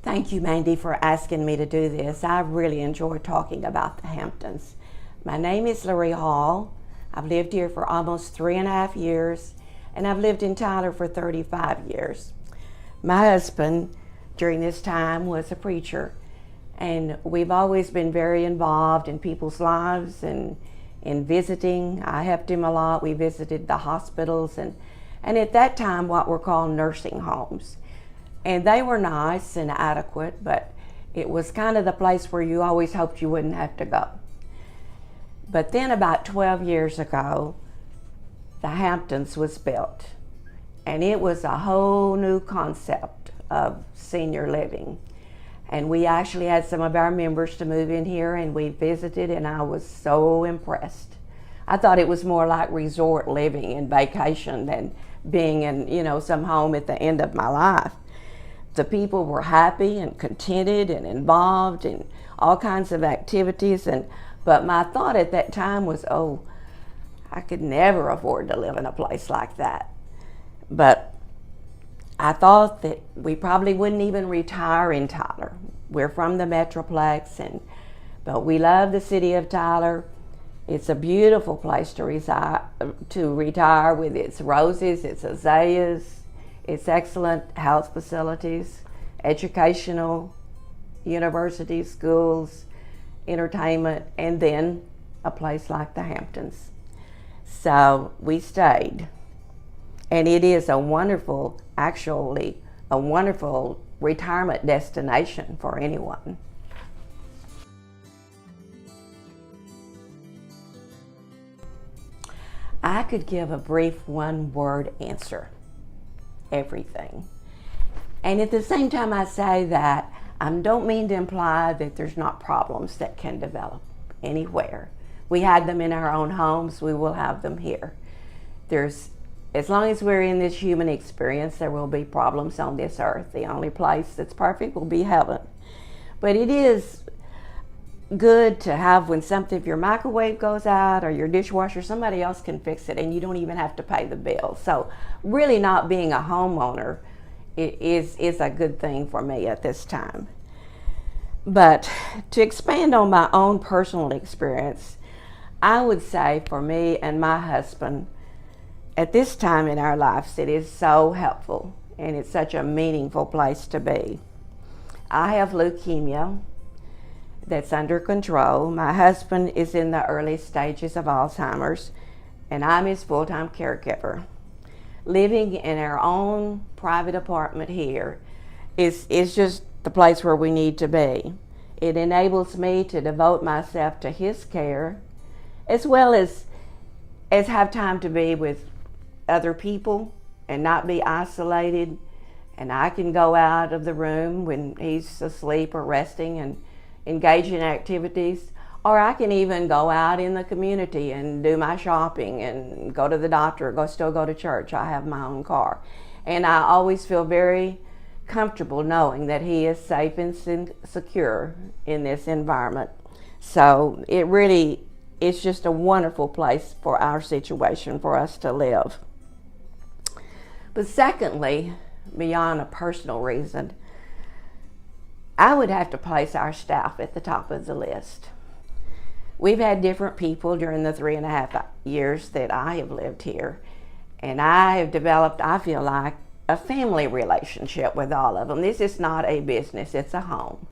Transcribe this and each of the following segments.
Thank you, Mandy, for asking me to do this. I really enjoy talking about the Hamptons. My name is Larry Hall. I've lived here for almost 3.5 years, and I've lived in Tyler for 35 years. My husband, during this time, was a preacher, and we've always been very involved in people's lives and in visiting. I helped him a lot. We visited the hospitals and at that time what were called nursing homes. And they were nice and adequate, but it was kind of the place where you always hoped you wouldn't have to go. But then about 12 years ago, the Hamptons was built. And it was a whole new concept of senior living. And we actually had some of our members to move in here, and we visited, and I was so impressed. I thought it was more like resort living and vacation than being in, some home at the end of my life. The people were happy and contented and involved in all kinds of activities. But my thought at that time was, I could never afford to live in a place like that. But I thought that we probably wouldn't even retire in Tyler. We're from the Metroplex, but we love the city of Tyler. It's a beautiful place to retire with its roses, its azaleas, its excellent health facilities, educational, universities, schools, entertainment, and then a place like the Hamptons. So we stayed. And it is actually a wonderful retirement destination for anyone. I could give a brief one-word answer. Everything. And at the same time I say that, I don't mean to imply that there's not problems that can develop anywhere. We had them in our own homes, we will have them here. As long as we're in this human experience, there will be problems on this earth. The only place that's perfect will be heaven. But it is good to have if your microwave goes out or your dishwasher, somebody else can fix it and you don't even have to pay the bill. So really not being a homeowner is a good thing for me at this time. But to expand on my own personal experience, I would say for me and my husband, at this time in our lives, it is so helpful and it's such a meaningful place to be. I have leukemia that's under control. My husband is in the early stages of Alzheimer's, and I'm his full-time caregiver. Living in our own private apartment here is just the place where we need to be. It enables me to devote myself to his care, as well as have time to be with other people and not be isolated. And I can go out of the room when he's asleep or resting and engage in activities, or I can even go out in the community and do my shopping and go to the doctor, still go to church. I have my own car. And I always feel very comfortable knowing that he is safe and secure in this environment. So it's just a wonderful place for our situation, for us to live. But secondly, beyond a personal reason, I would have to place our staff at the top of the list. We've had different people during the 3.5 years that I have lived here, and I have developed, I feel like, a family relationship with all of them. This is not a business, it's a home.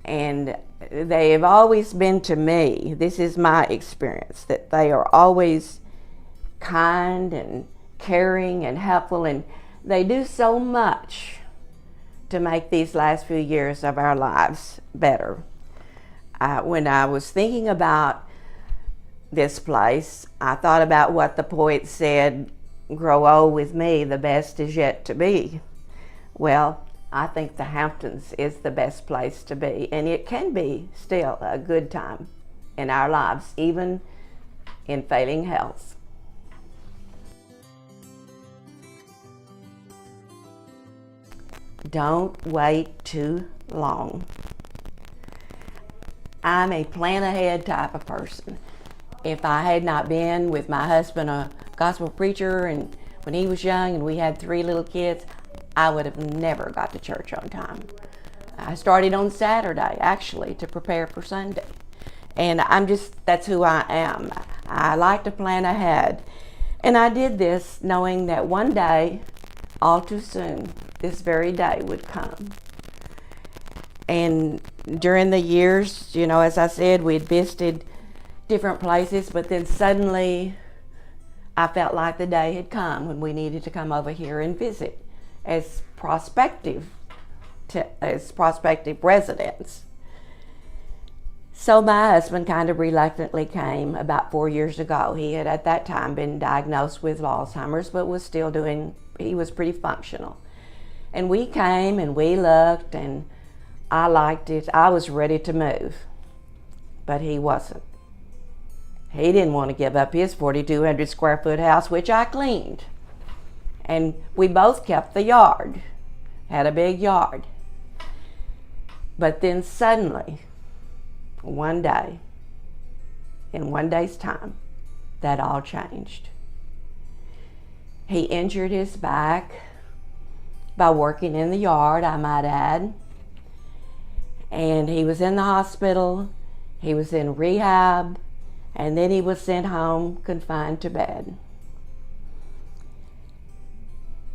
And they have always been to me, this is my experience, that they are always kind and caring and helpful, and they do so much to make these last few years of our lives better. When I was thinking about this place, I thought about what the poet said, "Grow old with me, the best is yet to be." Well, I think the Hamptons is the best place to be, and it can be still a good time in our lives, even in failing health. Don't wait too long. I'm a plan ahead type of person. If I had not been with my husband, a gospel preacher, and when he was young and we had 3 little kids, I would have never got to church on time. I started on Saturday, actually, to prepare for Sunday. And that's who I am. I like to plan ahead. And I did this knowing that one day, all too soon, this very day would come. And during the years, as I said, we'd visited different places, but then suddenly I felt like the day had come when we needed to come over here and visit as prospective residents. So my husband kind of reluctantly came about 4 years ago. He had at that time been diagnosed with Alzheimer's, but he was pretty functional. And we came and we looked, and I liked it. I was ready to move, but he wasn't. He didn't want to give up his 4,200 square foot house, which I cleaned. And we both kept the yard, had a big yard. But then suddenly, one day, in one day's time, that all changed. He injured his back by working in the yard, I might add. And he was in the hospital, he was in rehab, and then he was sent home confined to bed.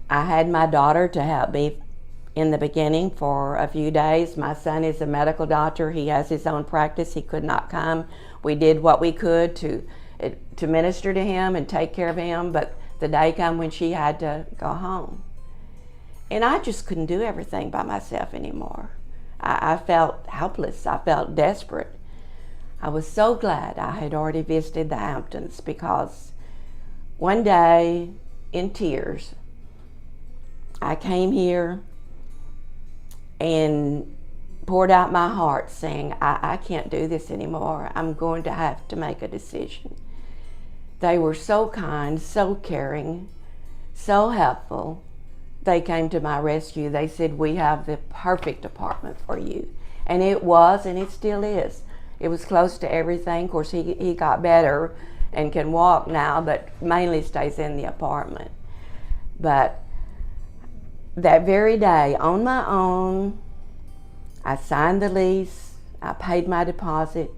I had my daughter to help me in the beginning for a few days. My son is a medical doctor. He has his own practice. He could not come. We did what we could to minister to him and take care of him, but the day came when she had to go home. And I just couldn't do everything by myself anymore. I felt helpless. I felt desperate. I was so glad I had already visited the Hamptons, because one day, in tears, I came here and poured out my heart saying, I can't do this anymore. I'm going to have to make a decision. They were so kind, so caring, so helpful. They came to my rescue. They said, we have the perfect apartment for you. And it was, and it still is. It was close to everything. Of course, he got better and can walk now, but mainly stays in the apartment. But that very day, on my own, I signed the lease, I paid my deposit,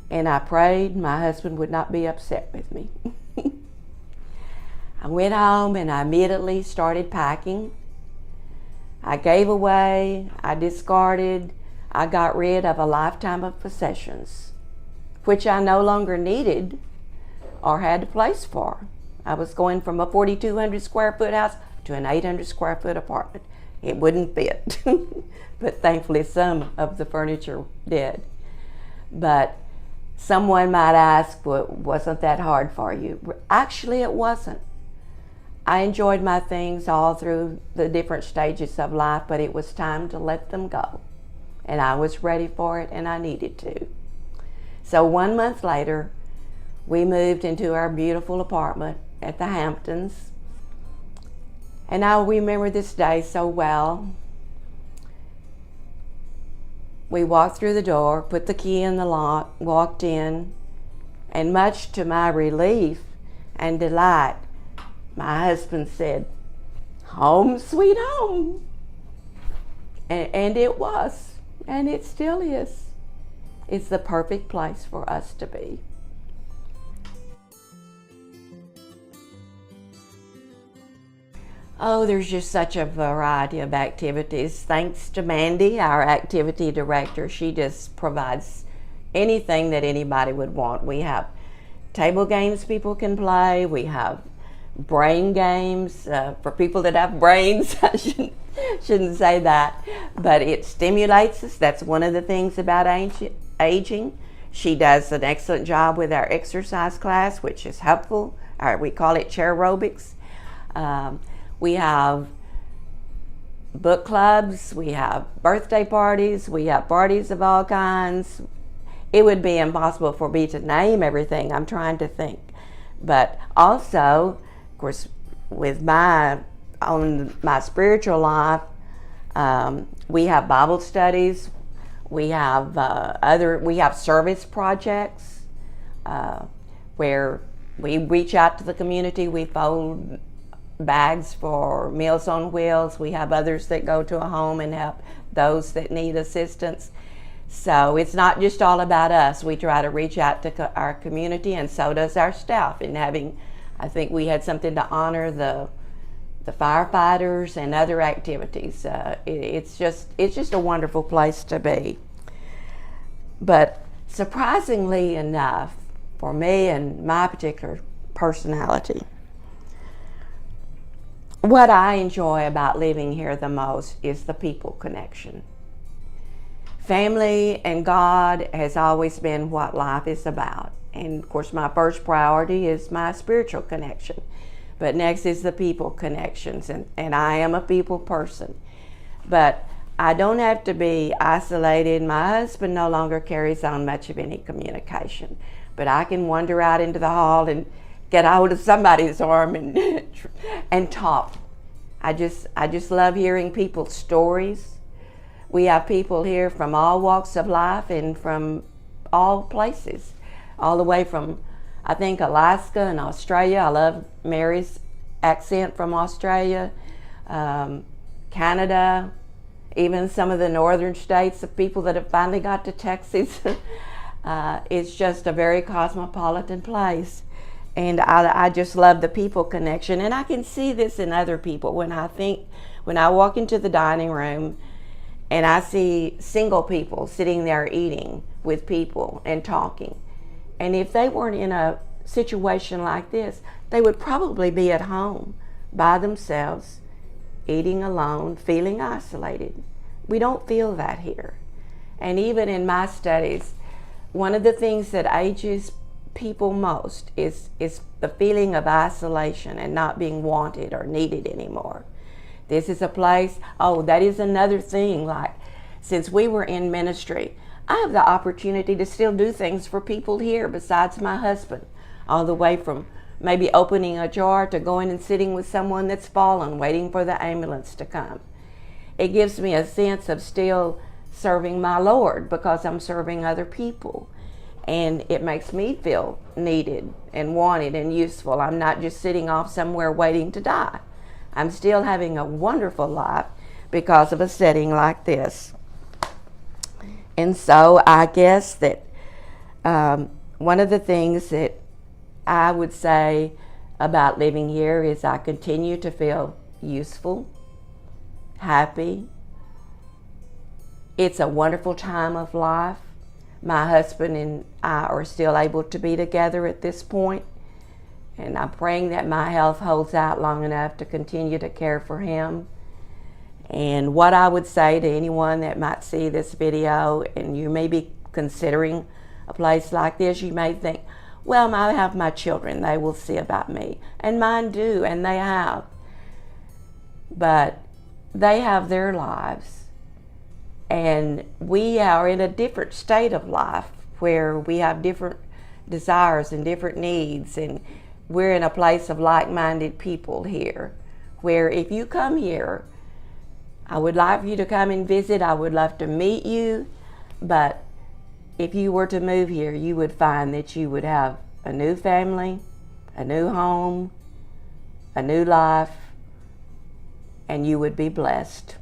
and I prayed my husband would not be upset with me. I went home and I immediately started packing. I gave away, I discarded, I got rid of a lifetime of possessions, which I no longer needed or had a place for. I was going from a 4,200 square foot house to an 800 square foot apartment. It wouldn't fit, but thankfully some of the furniture did. But someone might ask, well, wasn't that hard for you? Actually, it wasn't. I enjoyed my things all through the different stages of life, but it was time to let them go. And I was ready for it, and I needed to. So 1 month later, we moved into our beautiful apartment at the Hamptons. And I remember this day so well. We walked through the door, put the key in the lock, walked in, and much to my relief and delight, my husband said, "Home sweet home." And it was, and it still is. It's the perfect place for us to be. Oh, there's just such a variety of activities. Thanks to Mandy, our activity director, she just provides anything that anybody would want. We have table games people can play. We have brain games for people that have brains. I shouldn't say that, but it stimulates us. That's one of the things about aging. She does an excellent job with our exercise class, which is helpful. We call it chair aerobics. We have book clubs, we have birthday parties, we have parties of all kinds. It would be impossible for me to name everything. I'm trying to think. But also, of course, with my spiritual life, we have Bible studies, we have service projects where we reach out to the community. We fold bags for Meals on Wheels. We have others that go to a home and help those that need assistance. So it's not just all about us. We try to reach out to our community, and so does our staff. And I think we had something to honor the firefighters and other activities. It's just a wonderful place to be. But surprisingly enough, for me and my particular personality, what I enjoy about living here the most is the people connection. Family and God has always been what life is about. And of course, my first priority is my spiritual connection. But next is the people connections. And I am a people person. But I don't have to be isolated. My husband no longer carries on much of any communication. But I can wander out into the hall and get a hold of somebody's arm and talk. I just love hearing people's stories. We have people here from all walks of life and from all places, all the way from, I think, Alaska and Australia. I love Mary's accent from Australia, Canada, even some of the northern states, of people that have finally got to Texas. It's just a very cosmopolitan place. And I just love the people connection. And I can see this in other people when I walk into the dining room and I see single people sitting there eating with people and talking. And if they weren't in a situation like this, they would probably be at home by themselves, eating alone, feeling isolated. We don't feel that here. And even in my studies, one of the things that ages people most is the feeling of isolation and not being wanted or needed anymore. This is a place, that is another thing, like since we were in ministry, I have the opportunity to still do things for people here besides my husband, all the way from maybe opening a jar to going and sitting with someone that's fallen, waiting for the ambulance to come. It gives me a sense of still serving my Lord because I'm serving other people. And it makes me feel needed and wanted and useful. I'm not just sitting off somewhere waiting to die. I'm still having a wonderful life because of a setting like this. And so I guess that one of the things that I would say about living here is I continue to feel useful, happy. It's a wonderful time of life. My husband and I are still able to be together at this point, and I'm praying that my health holds out long enough to continue to care for him. And what I would say to anyone that might see this video and you may be considering a place like this, you may think, well, I have my children, they will see about me. And mine do, and they have. But they have their lives. And we are in a different state of life where we have different desires and different needs, and we're in a place of like-minded people here, where if you come here, I would like for you to come and visit. I would love to meet you, but if you were to move here, you would find that you would have a new family, a new home, a new life, and you would be blessed.